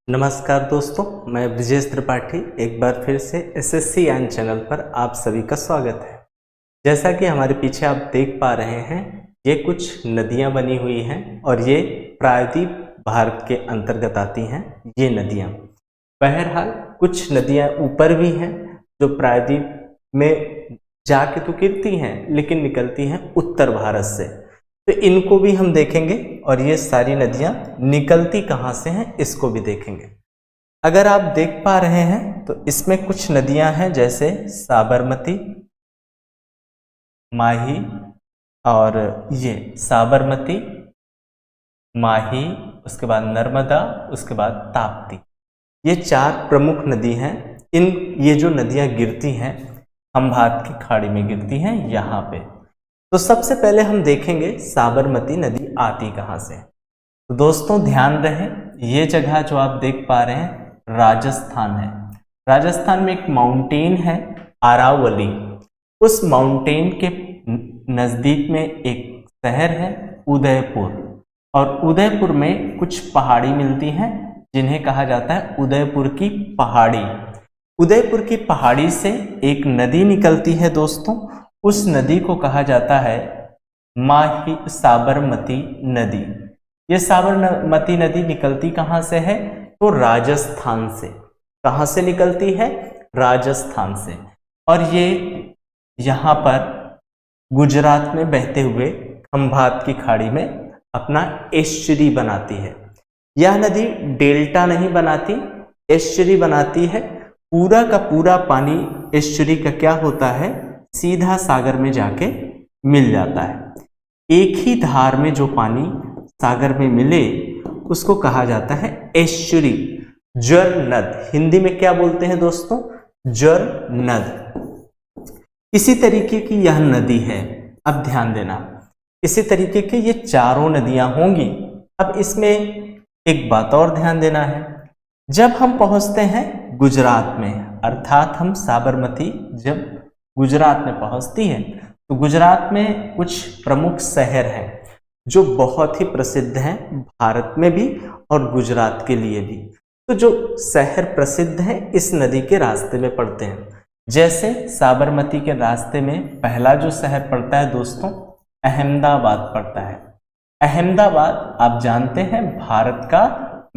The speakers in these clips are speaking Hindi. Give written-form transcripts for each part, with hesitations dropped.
नमस्कार दोस्तों, मैं ब्रिजेश त्रिपाठी एक बार फिर से एसएससी ज्ञान चैनल पर आप सभी का स्वागत है। जैसा कि हमारे पीछे आप देख पा रहे हैं, ये कुछ नदियां बनी हुई हैं और ये प्रायद्वीप भारत के अंतर्गत आती हैं। ये नदियां बहरहाल कुछ नदियां ऊपर भी हैं जो प्रायद्वीप में जाके तो गिरती हैं लेकिन निकलती हैं उत्तर भारत से, तो इनको भी हम देखेंगे और ये सारी नदियां निकलती कहाँ से हैं इसको भी देखेंगे। अगर आप देख पा रहे हैं तो इसमें कुछ नदियां हैं जैसे साबरमती, माही, और ये साबरमती, माही, उसके बाद नर्मदा, उसके बाद ताप्ती। ये चार प्रमुख नदी हैं। ये जो नदियां गिरती हैं खंभात की खाड़ी में गिरती हैं यहाँ पे। तो सबसे पहले हम देखेंगे साबरमती नदी आती कहाँ से। तो दोस्तों ध्यान रहे, ये जगह जो आप देख पा रहे हैं राजस्थान है। राजस्थान में एक माउंटेन है अरावली, उस माउंटेन के नज़दीक में एक शहर है उदयपुर, और उदयपुर में कुछ पहाड़ी मिलती हैं जिन्हें कहा जाता है उदयपुर की पहाड़ी। उदयपुर की पहाड़ी से एक नदी निकलती है दोस्तों, उस नदी को कहा जाता है माही साबरमती नदी। ये साबरमती नदी निकलती कहाँ से है? तो राजस्थान से। कहाँ से निकलती है? राजस्थान से। और ये यहाँ पर गुजरात में बहते हुए खंभात की खाड़ी में अपना एस्चुरी बनाती है। यह नदी डेल्टा नहीं बनाती, एस्चुरी बनाती है। पूरा का पूरा पानी एस्चुरी का क्या होता है, सीधा सागर में जाके मिल जाता है। एक ही धार में जो पानी सागर में मिले उसको कहा जाता है एस्चुरी, जर नद। हिंदी में क्या बोलते हैं दोस्तों? जर नद। इसी तरीके की यह नदी है। अब ध्यान देना, इसी तरीके के ये चारों नदियां होंगी। अब इसमें एक बात और ध्यान देना है, जब हम पहुंचते हैं गुजरात में, अर्थात हम साबरमती जब गुजरात में पहुंचती है तो गुजरात में कुछ प्रमुख शहर हैं जो बहुत ही प्रसिद्ध हैं भारत में भी और गुजरात के लिए भी। तो जो शहर प्रसिद्ध हैं इस नदी के रास्ते में पड़ते हैं। जैसे साबरमती के रास्ते में पहला जो शहर पड़ता है दोस्तों, अहमदाबाद पड़ता है। अहमदाबाद आप जानते हैं भारत का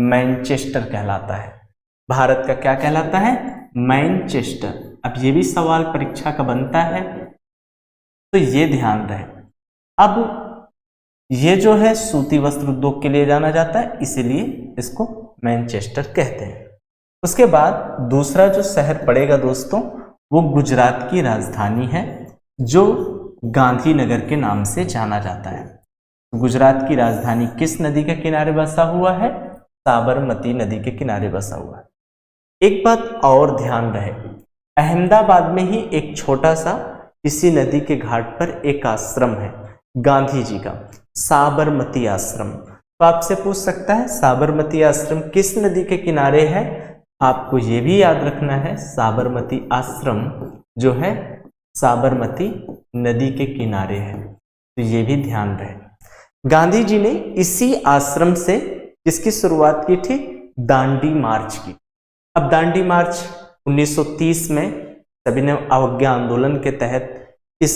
मैनचेस्टर कहलाता है। भारत का क्या कहलाता है? मैनचेस्टर। अब ये भी सवाल परीक्षा का बनता है, तो ये ध्यान रहे। अब ये जो है सूती वस्त्र उद्योग के लिए जाना जाता है, इसीलिए इसको मैनचेस्टर कहते हैं। उसके बाद दूसरा जो शहर पड़ेगा दोस्तों वो गुजरात की राजधानी है जो गांधीनगर के नाम से जाना जाता है। गुजरात की राजधानी किस नदी के किनारे बसा हुआ है? साबरमती नदी के किनारे बसा हुआ है। एक बात और ध्यान रहे, अहमदाबाद में ही एक छोटा सा इसी नदी के घाट पर एक आश्रम है गांधी जी का, साबरमती आश्रम। तो आपसे पूछ सकता है साबरमती आश्रम किस नदी के किनारे है? आपको ये भी याद रखना है साबरमती आश्रम जो है साबरमती नदी के किनारे है, तो ये भी ध्यान रहे। गांधी जी ने इसी आश्रम से किसकी शुरुआत की थी? दांडी मार्च की। अब दांडी मार्च 1930 में सभी ने अवज्ञा आंदोलन के तहत इस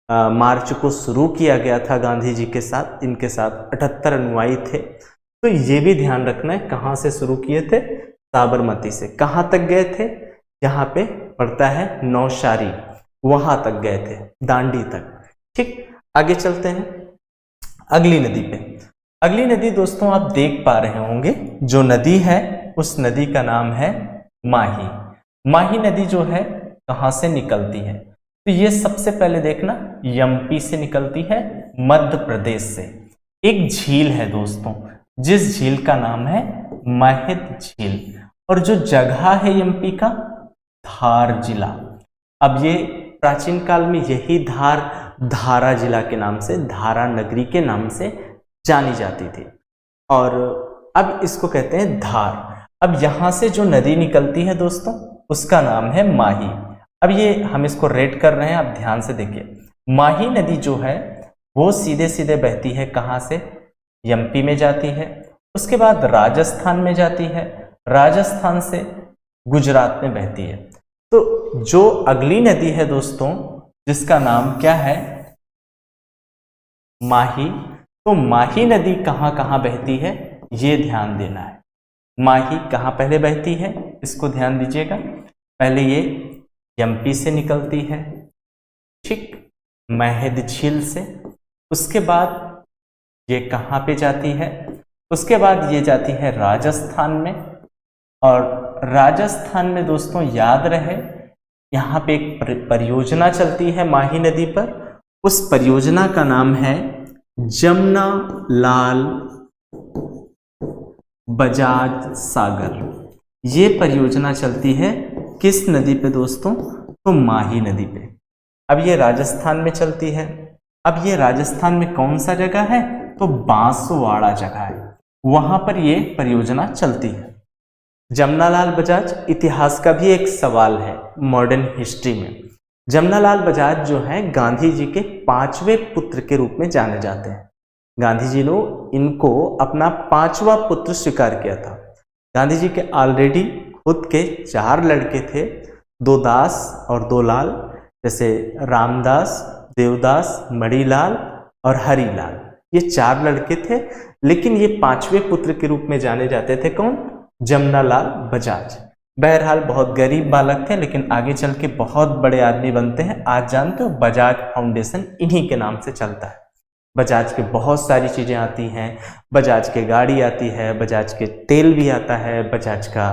मार्च को शुरू किया गया था गांधी जी के साथ। इनके साथ 78 अनुयायी थे। तो ये भी ध्यान रखना है कहाँ से शुरू किए थे? साबरमती से। कहाँ तक गए थे? यहाँ पे पड़ता है नौशारी, वहां तक गए थे, दांडी तक। ठीक, आगे चलते हैं अगली नदी पे। अगली नदी दोस्तों आप देख पा रहे होंगे, जो नदी है उस नदी का नाम है माही। माही नदी जो है कहाँ से निकलती है? तो ये सबसे पहले देखना एमपी से निकलती है, मध्य प्रदेश से। एक झील है दोस्तों जिस झील का नाम है महिद झील, और जो जगह है एमपी का धार जिला। अब ये प्राचीन काल में यही धार धारा जिला के नाम से, धारा नगरी के नाम से जानी जाती थी, और अब इसको कहते हैं धार। अब यहां से जो नदी निकलती है दोस्तों उसका नाम है माही। अब ये हम इसको रेट कर रहे हैं, आप ध्यान से देखिए। माही नदी जो है वो सीधे सीधे बहती है कहाँ से? एमपी में जाती है, उसके बाद राजस्थान में जाती है, राजस्थान से गुजरात में बहती है। तो जो अगली नदी है दोस्तों, जिसका नाम क्या है, माही। तो माही नदी कहाँ कहाँ बहती है, ये ध्यान देना है। माही कहाँ पहले बहती है, इसको ध्यान दीजिएगा। पहले ये एमपी से निकलती है, ठीक, महद झील से। उसके बाद ये कहाँ पे जाती है, उसके बाद ये जाती है राजस्थान में। और राजस्थान में दोस्तों याद रहे, यहाँ पे एक परियोजना चलती है माही नदी पर। उस परियोजना का नाम है जमुना लाल बजाज सागर। ये परियोजना चलती है किस नदी पे दोस्तों, तो माही नदी पे। अब ये राजस्थान में चलती है। अब ये राजस्थान में कौन सा जगह है, तो बांसवाड़ा जगह है, वहां पर ये परियोजना चलती है। जमनालाल बजाज, इतिहास का भी एक सवाल है मॉडर्न हिस्ट्री में। जमनालाल बजाज जो है गांधी जी के 5वें पुत्र के रूप में जाने जाते हैं। गांधी जी ने इनको अपना 5वां पुत्र स्वीकार किया था। गांधी जी के ऑलरेडी खुद के 4 लड़के थे, 2 दास और 2 लाल, जैसे रामदास, देवदास, मणिलाल और हरिलाल, ये 4 लड़के थे। लेकिन ये 5वें पुत्र के रूप में जाने जाते थे कौन, जमनालाल बजाज। बहरहाल बहुत गरीब बालक थे, लेकिन आगे चल के बहुत बड़े आदमी बनते हैं। आज जानते हो बजाज फाउंडेशन इन्हीं के नाम से चलता है। बजाज के बहुत सारी चीजें आती हैं, बजाज के गाड़ी आती है, बजाज के तेल भी आता है, बजाज का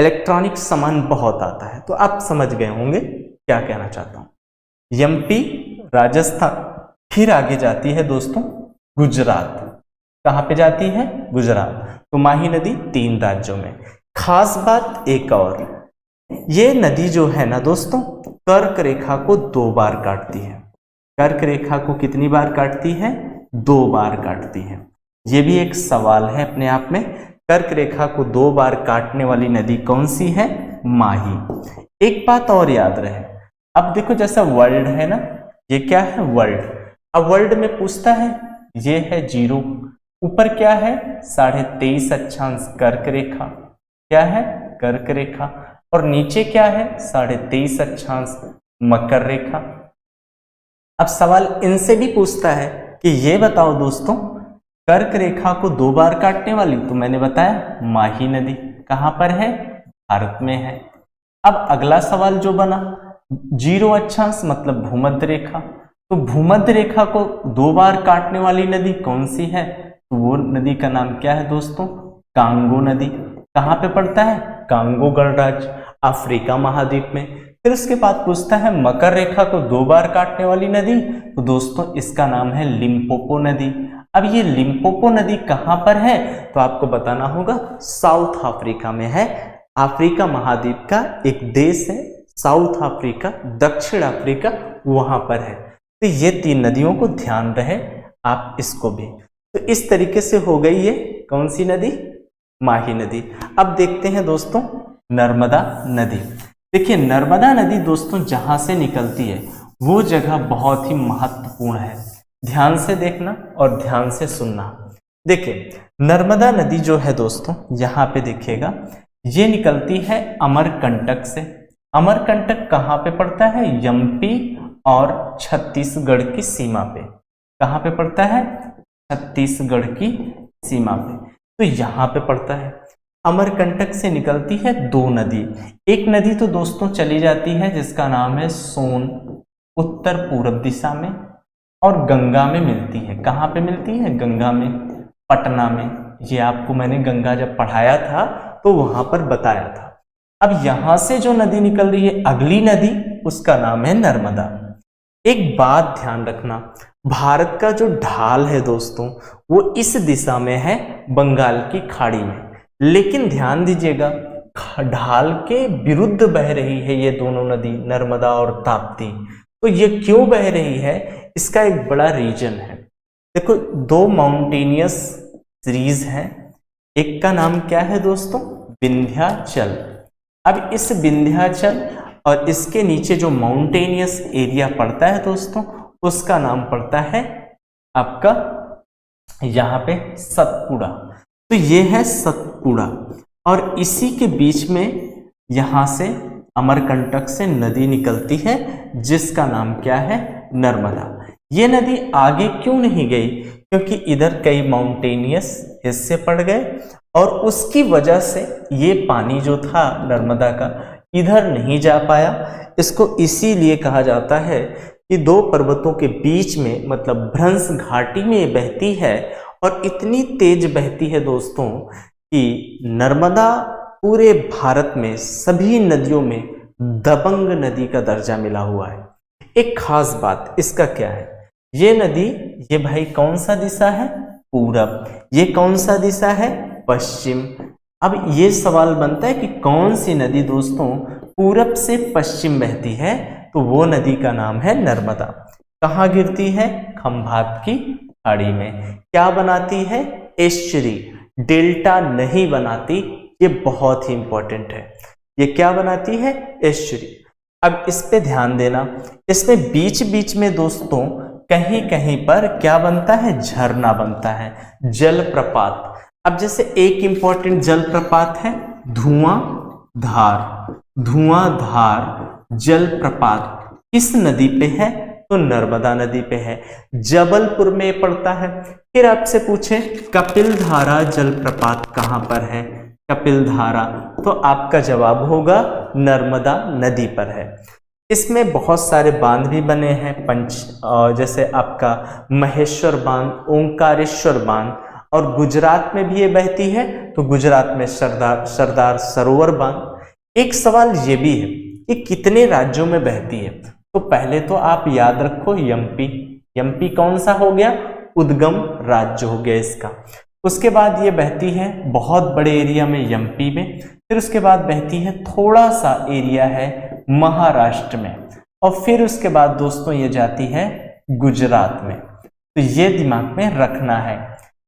इलेक्ट्रॉनिक सामान बहुत आता है। तो आप समझ गए होंगे क्या कहना चाहता हूं। एमपी, राजस्थान, फिर आगे जाती है दोस्तों गुजरात। कहां पे जाती है, गुजरात। तो माही नदी 3 राज्यों में। खास बात एक और, ये नदी जो है ना दोस्तों, कर्क रेखा को 2 बार काटती है। कर्क रेखा को कितनी बार काटती है, 2 बार काटती है। ये भी एक सवाल है अपने आप में। कर्क रेखा को 2 बार काटने वाली नदी कौन सी है, माही। एक बात और याद रहे, अब देखो जैसा वर्ल्ड है ना, ये क्या है, वर्ल्ड। अब वर्ल्ड में पूछता है, ये है 0, ऊपर क्या है 23.5 अक्षांश कर्क रेखा, क्या है, कर्क रेखा, और नीचे क्या है 23.5 अक्षांश मकर रेखा। अब सवाल इनसे भी पूछता है कि ये बताओ दोस्तों, कर्क रेखा को 2 बार काटने वाली, तो मैंने बताया माही नदी कहां पर है, भारत में है। अब अगला सवाल जो बना, 0 अक्षांश मतलब भूमध्य रेखा, तो भूमध्य रेखा को 2 बार काटने वाली नदी कौन सी है, तो वो नदी का नाम क्या है दोस्तों, कांगो नदी। कहां पे पड़ता है, कांगो गणराज्य, अफ्रीका महाद्वीप में। फिर उसके बाद पूछता है मकर रेखा को 2 बार काटने वाली नदी, तो दोस्तों इसका नाम है लिम्पोपो नदी। अब ये लिम्पोपो नदी कहां पर है, तो आपको बताना होगा साउथ अफ्रीका में है। अफ्रीका महाद्वीप का एक देश है साउथ अफ्रीका, दक्षिण अफ्रीका, वहां पर है। तो ये 3 नदियों को ध्यान रहे आप इसको भी। तो इस तरीके से हो गई ये कौन सी नदी, माही नदी। अब देखते हैं दोस्तों नर्मदा नदी। देखिए नर्मदा नदी दोस्तों जहां से निकलती है वो जगह बहुत ही महत्वपूर्ण है, ध्यान से देखना और ध्यान से सुनना। देखिए नर्मदा नदी जो है दोस्तों, यहाँ पे देखिएगा, ये निकलती है अमरकंटक से। अमरकंटक कहाँ पे पड़ता है, एमपी और छत्तीसगढ़ की सीमा पे। कहाँ पे पड़ता है, छत्तीसगढ़ की सीमा पे, तो यहाँ पे पड़ता है। अमरकंटक से निकलती है 2 नदी। एक नदी तो दोस्तों चली जाती है जिसका नाम है सोन, उत्तर पूर्व दिशा में, और गंगा में मिलती है। कहाँ पे मिलती है, गंगा में, पटना में। ये आपको मैंने गंगा जब पढ़ाया था तो वहां पर बताया था। अब यहां से जो नदी निकल रही है अगली नदी, उसका नाम है नर्मदा। एक बात ध्यान रखना, भारत का जो ढाल है दोस्तों वो इस दिशा में है, बंगाल की खाड़ी में। लेकिन ध्यान दीजिएगा ढाल के विरुद्ध बह रही है ये दोनों नदी, नर्मदा और ताप्ती। तो ये क्यों बह रही है, इसका एक बड़ा रीजन है। देखो 2 माउंटेनियस सीरीज है, एक का नाम क्या है दोस्तों, विंध्याचल। अब इस विंध्याचल और इसके नीचे जो माउंटेनियस एरिया पड़ता है दोस्तों, उसका नाम पड़ता है आपका यहाँ पे सतपुड़ा। तो तो ये है सतपुड़ा, और इसी के बीच में यहाँ से अमरकंटक से नदी निकलती है जिसका नाम क्या है, नर्मदा। ये नदी आगे क्यों नहीं गई, क्योंकि इधर कई माउंटेनियस हिस्से पड़ गए और उसकी वजह से ये पानी जो था नर्मदा का इधर नहीं जा पाया। इसको इसीलिए कहा जाता है कि दो पर्वतों के बीच में, मतलब भ्रंश घाटी में ये बहती है और इतनी तेज बहती है दोस्तों कि नर्मदा पूरे भारत में सभी नदियों में दबंग नदी का दर्जा मिला हुआ है। एक खास बात इसका क्या है, ये नदी, ये भाई कौन सा दिशा है, पूरब, ये कौन सा दिशा है, पश्चिम। अब ये सवाल बनता है कि कौन सी नदी दोस्तों पूरब से पश्चिम बहती है, तो वो नदी का नाम है नर्मदा। कहाँ गिरती है, खंभात की खाड़ी में। क्या बनाती है, एस्चुरी, डेल्टा नहीं बनाती, ये बहुत ही इंपॉर्टेंट है। ये क्या बनाती है, एस्चुरी। अब इस पे ध्यान देना, इसमें बीच बीच में दोस्तों कहीं कहीं पर क्या बनता है, झरना बनता है, जलप्रपात। अब जैसे एक इंपॉर्टेंट जलप्रपात है धुआंधार, धुआंधार जलप्रपात किस नदी पे है, तो नर्मदा नदी पे है, जबलपुर में पड़ता है। फिर आपसे पूछे कपिलधारा जलप्रपात कहाँ पर है, कपिलधारा, तो आपका जवाब होगा नर्मदा नदी पर है। इसमें बहुत सारे बांध भी बने हैं, जैसे आपका महेश्वर बांध, ओंकारेश्वर बांध, और गुजरात में भी ये बहती है, तो गुजरात में सरदार सरोवर बांध। एक सवाल ये भी है कि कितने राज्यों में बहती है, तो पहले तो आप याद रखो एमपी, एमपी कौन सा हो गया, उद्गम राज्य हो गया इसका। उसके बाद ये बहती है बहुत बड़े एरिया में एमपी में, फिर उसके बाद बहती है थोड़ा सा एरिया है महाराष्ट्र में, और फिर उसके बाद दोस्तों ये जाती है गुजरात में। तो ये दिमाग में रखना है।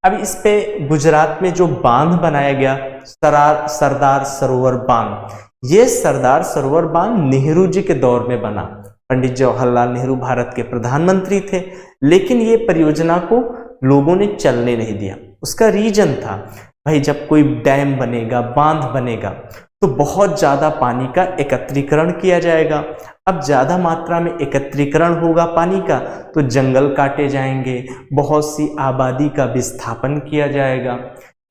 अब इस पे गुजरात में जो बांध बनाया गया सरदार सरोवर बांध, ये सरदार सरोवर बांध नेहरू जी के दौर में बना। पंडित जवाहरलाल नेहरू भारत के प्रधानमंत्री थे, लेकिन ये परियोजना को लोगों ने चलने नहीं दिया। उसका रीजन था, भाई जब कोई डैम बनेगा, बांध बनेगा, तो बहुत ज्यादा पानी का एकत्रीकरण किया जाएगा। अब ज्यादा मात्रा में एकत्रीकरण होगा पानी का, तो जंगल काटे जाएंगे, बहुत सी आबादी का विस्थापन किया जाएगा।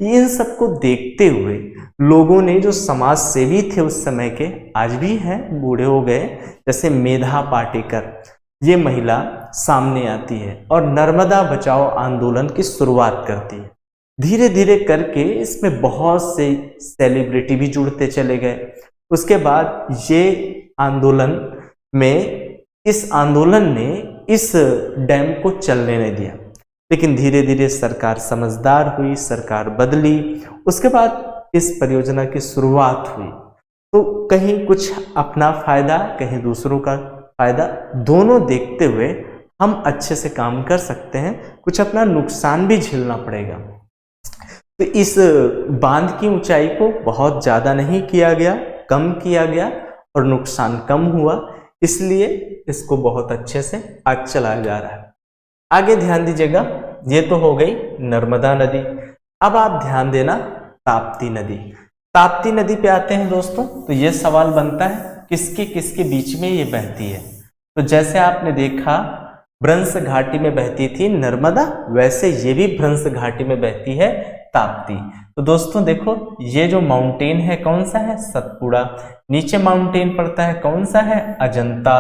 इन सबको देखते हुए लोगों ने, जो समाज सेवी थे उस समय के, आज भी हैं, बूढ़े हो गए, जैसे मेधा पाटेकर, ये महिला सामने आती है और नर्मदा बचाओ आंदोलन की शुरुआत करती है। धीरे धीरे करके इसमें बहुत से सेलिब्रिटी भी जुड़ते चले गए। उसके बाद ये आंदोलन में, इस आंदोलन ने इस डैम को चलने नहीं दिया, लेकिन धीरे धीरे सरकार समझदार हुई, सरकार बदली, उसके बाद इस परियोजना की शुरुआत हुई। तो कहीं कुछ अपना फायदा, कहीं दूसरों का फायदा, दोनों देखते हुए हम अच्छे से काम कर सकते हैं, कुछ अपना नुकसान भी झेलना पड़ेगा। तो इस बांध की ऊंचाई को बहुत ज़्यादा नहीं किया गया, कम किया गया और नुकसान कम हुआ, इसलिए इसको बहुत अच्छे से आगे चलाया जा रहा है। आगे ध्यान दीजिएगा, ये तो हो गई नर्मदा नदी। अब आप ध्यान देना ताप्ती नदी। ताप्ती नदी पे आते हैं दोस्तों, तो ये सवाल बनता है किसके किसके बीच में ये बहती है। तो जैसे आपने देखा भ्रंश घाटी में बहती थी नर्मदा, वैसे ये भी भ्रंश घाटी में बहती है ताप्ती। तो दोस्तों देखो, ये जो माउंटेन है कौन सा है, सतपुड़ा, नीचे माउंटेन पड़ता है कौन सा है, अजंता,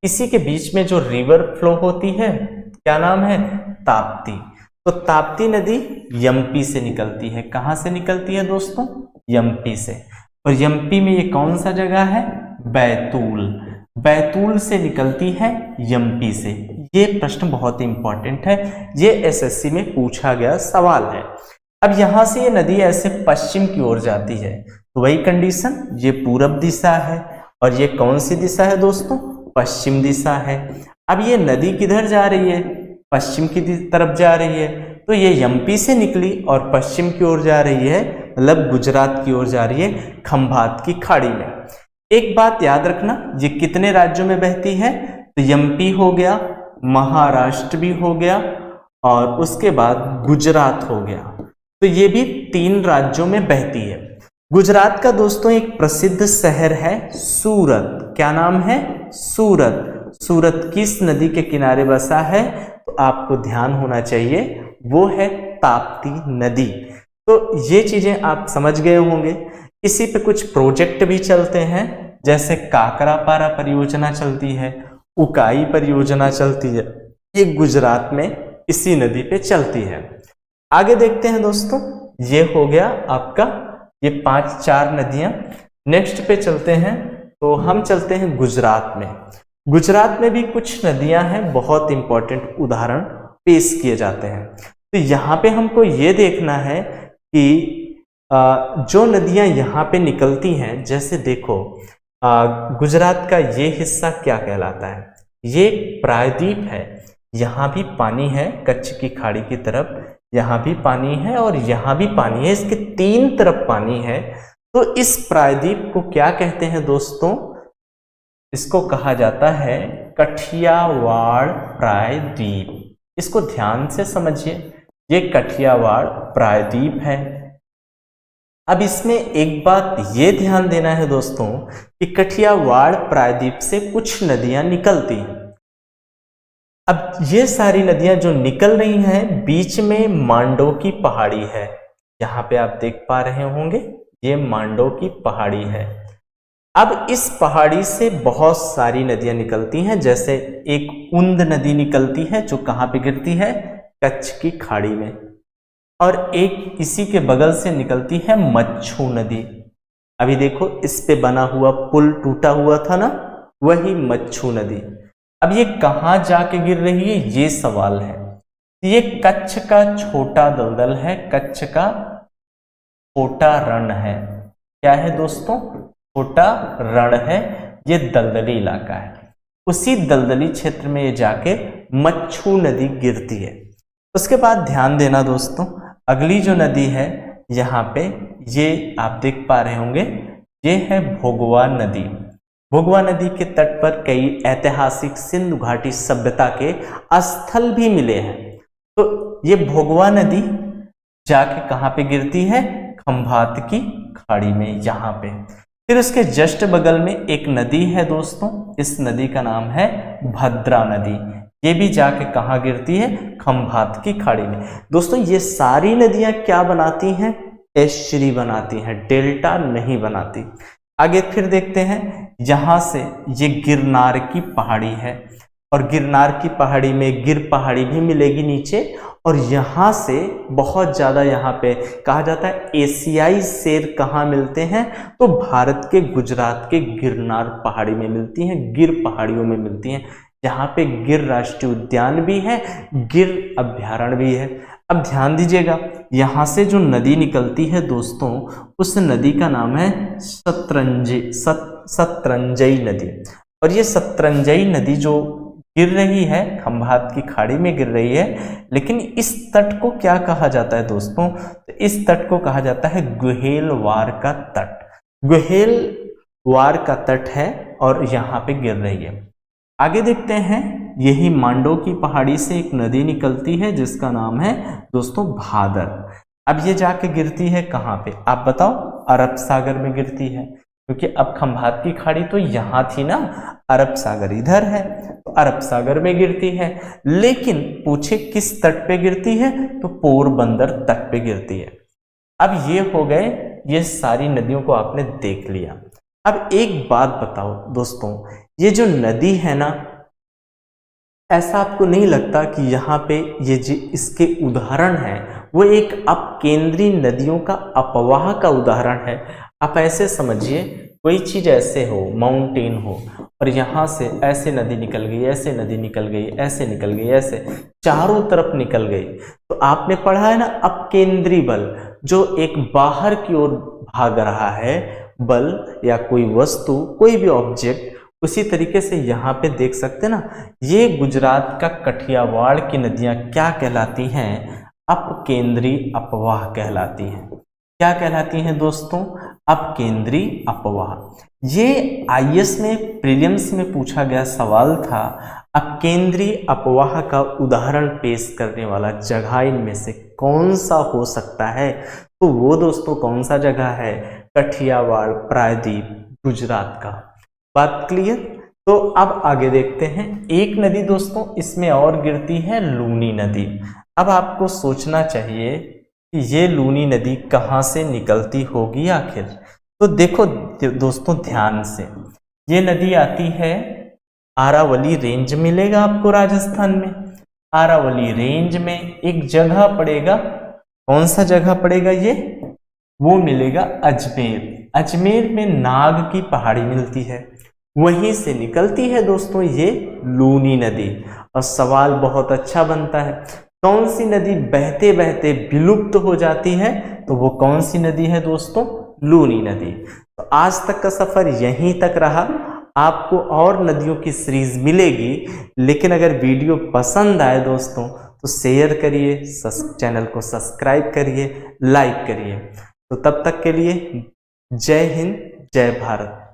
इसी के बीच में जो रिवर फ्लो होती है क्या नाम है, ताप्ती। तो ताप्ती नदी एमपी से निकलती है। कहाँ से निकलती है दोस्तों, एमपी से। और एमपी में ये कौन सा जगह है, बैतूल, बैतूल से निकलती है एमपी से। ये प्रश्न बहुत इंपॉर्टेंट है, ये एसएससी में पूछा गया सवाल है। अब यहां से ये नदी ऐसे पश्चिम की ओर जाती है, तो वही कंडीशन, ये पूरब दिशा है और ये कौन सी दिशा है दोस्तों, पश्चिम दिशा है। अब ये नदी किधर जा रही है, पश्चिम की तरफ जा रही है, तो ये एमपी से निकली और पश्चिम की ओर जा रही है, मतलब गुजरात की ओर जा रही है, खंभात की खाड़ी में। एक बात याद रखना, ये कितने राज्यों में बहती है, तो एमपी हो गया, महाराष्ट्र भी हो गया और उसके बाद गुजरात हो गया। तो ये भी 3 राज्यों में बहती है। गुजरात का दोस्तों एक प्रसिद्ध शहर है सूरत। क्या नाम है? सूरत। सूरत किस नदी के किनारे बसा है? तो आपको ध्यान होना चाहिए, वो है ताप्ती नदी। तो ये चीजें आप समझ गए होंगे। इसी पे कुछ प्रोजेक्ट भी चलते हैं, जैसे काकरापारा परियोजना चलती है, उकाई परियोजना चलती है, ये गुजरात में इसी नदी पे चलती है। आगे देखते हैं दोस्तों, ये हो गया आपका ये 5-4 नदियां। नेक्स्ट पे चलते हैं, तो हम चलते हैं गुजरात में। गुजरात में भी कुछ नदियां हैं, बहुत इंपॉर्टेंट उदाहरण पेश किए जाते हैं। तो यहाँ पे हमको ये देखना है कि जो नदियां यहाँ पे निकलती हैं, जैसे देखो गुजरात का ये हिस्सा क्या कहलाता है? ये प्रायद्वीप है। यहाँ भी पानी है, कच्छ की खाड़ी की तरफ यहाँ भी पानी है और यहाँ भी पानी है, इसके 3 तरफ पानी है। तो इस प्रायद्वीप को क्या कहते हैं दोस्तों? इसको कहा जाता है कठियावाड़ प्रायद्वीप। इसको ध्यान से समझिए, ये कठियावाड़ प्रायद्वीप है। अब इसमें एक बात ये ध्यान देना है दोस्तों कि कठियावाड़ प्रायद्वीप से कुछ नदियां निकलती हैं। अब ये सारी नदियां जो निकल रही हैं, बीच में मांडो की पहाड़ी है। यहाँ पे आप देख पा रहे होंगे, ये मांडो की पहाड़ी है। अब इस पहाड़ी से बहुत सारी नदियां निकलती हैं, जैसे एक उंद नदी निकलती है जो कहाँ पे गिरती है? कच्छ की खाड़ी में। और एक इसी के बगल से निकलती है मच्छू नदी। अभी देखो इस पे बना हुआ पुल टूटा हुआ था ना, वही मच्छू नदी। अब ये कहाँ जाके गिर रही है, ये सवाल है। ये कच्छ का छोटा दलदल है, कच्छ का छोटा रण है। क्या है दोस्तों? छोटा रण है, ये दलदली इलाका है। उसी दलदली क्षेत्र में ये जाके मच्छू नदी गिरती है। उसके बाद ध्यान देना दोस्तों, अगली जो नदी है यहाँ पे, ये आप देख पा रहे होंगे, ये है भोगवा नदी। भोगवा नदी के तट पर कई ऐतिहासिक सिंधु घाटी सभ्यता के स्थल भी मिले हैं। तो ये भोगवा नदी जाके कहाँ पे गिरती है? खंभात की खाड़ी में, यहाँ पे। फिर उसके जस्ट बगल में एक नदी है दोस्तों, इस नदी का नाम है भद्रा नदी। ये भी जाके कहाँ गिरती है? खंभात की खाड़ी में। दोस्तों ये सारी नदियां क्या बनाती हैं? एस्चुरी बनाती हैं, डेल्टा नहीं बनाती। आगे फिर देखते हैं, यहाँ से ये गिरनार की पहाड़ी है और गिरनार की पहाड़ी में गिर पहाड़ी भी मिलेगी नीचे, और यहाँ से बहुत ज़्यादा यहाँ पे कहा जाता है एशियाई शेर कहाँ मिलते हैं? तो भारत के गुजरात के गिरनार पहाड़ी में मिलती हैं, गिर पहाड़ियों में मिलती हैं। यहाँ पे गिर राष्ट्रीय उद्यान भी है, गिर अभ्यारण्य भी है। अब ध्यान दीजिएगा, यहाँ से जो नदी निकलती है दोस्तों, उस नदी का नाम है सतरंजई नदी। और ये सतरंजई नदी जो गिर रही है, खंभात की खाड़ी में गिर रही है, लेकिन इस तट को क्या कहा जाता है दोस्तों? तो इस तट को कहा जाता है गुहेलवार का तट। गुहेलवार का तट है और यहाँ पे गिर रही है। आगे देखते हैं, यही मांडो की पहाड़ी से एक नदी निकलती है जिसका नाम है दोस्तों भादर। अब ये जाके गिरती है कहाँ पे? आप बताओ। अरब सागर में गिरती है, क्योंकि अब खंभात की खाड़ी तो यहाँ थी ना, अरब सागर इधर है, तो अरब सागर में गिरती है। लेकिन पूछे किस तट पे गिरती है? तो पोरबंदर तट पे गिरती है। अब ये हो गए, ये सारी नदियों को आपने देख लिया। अब एक बात बताओ दोस्तों, ये जो नदी है ना, ऐसा आपको नहीं लगता कि यहाँ पे ये जो इसके उदाहरण है वो एक अपकेंद्री नदियों का अपवाह का उदाहरण है? आप ऐसे समझिए, कोई चीज ऐसे हो, माउंटेन हो, और यहाँ से ऐसे नदी निकल गई, ऐसे नदी निकल गई, ऐसे निकल गई, ऐसे चारों तरफ निकल गई, तो आपने पढ़ा है ना अपकेंद्री बल, जो एक बाहर की ओर भाग रहा है बल या कोई वस्तु, कोई भी ऑब्जेक्ट। उसी तरीके से यहाँ पे देख सकते हैं ना, ये गुजरात का कठियावाड़ की नदियाँ क्या कहलाती हैं? अपकेंद्री अपवाह कहलाती हैं। क्या कहलाती हैं दोस्तों? अपकेंद्री अपवाह। ये आईएएस में प्रीलिम्स में पूछा गया सवाल था। अपकेंद्री अपवाह का उदाहरण पेश करने वाला जगह इनमें से कौन सा हो सकता है? तो वो दोस्तों कौन सा जगह है? कठियावाड़ प्रायद्वीप गुजरात का। बात क्लियर? तो अब आगे देखते हैं। एक नदी दोस्तों इसमें और गिरती है, लूनी नदी। अब आपको सोचना चाहिए कि ये लूनी नदी कहाँ से निकलती होगी आखिर। तो देखो दोस्तों ध्यान से, ये नदी आती है आरावली रेंज, मिलेगा आपको राजस्थान में। आरावली रेंज में एक जगह पड़ेगा, कौन सा जगह पड़ेगा ये? वो मिलेगा अजमेर। अजमेर में नाग की पहाड़ी मिलती है, वहीं से निकलती है दोस्तों ये लूनी नदी। और सवाल बहुत अच्छा बनता है, कौन सी नदी बहते बहते विलुप्त हो जाती है? तो वो कौन सी नदी है दोस्तों? लूनी नदी। तो आज तक का सफर यहीं तक रहा। आपको और नदियों की सीरीज मिलेगी, लेकिन अगर वीडियो पसंद आए दोस्तों तो शेयर करिए, चैनल को सब्सक्राइब करिए, लाइक करिए। तो तब तक के लिए जय हिंद, जय भारत।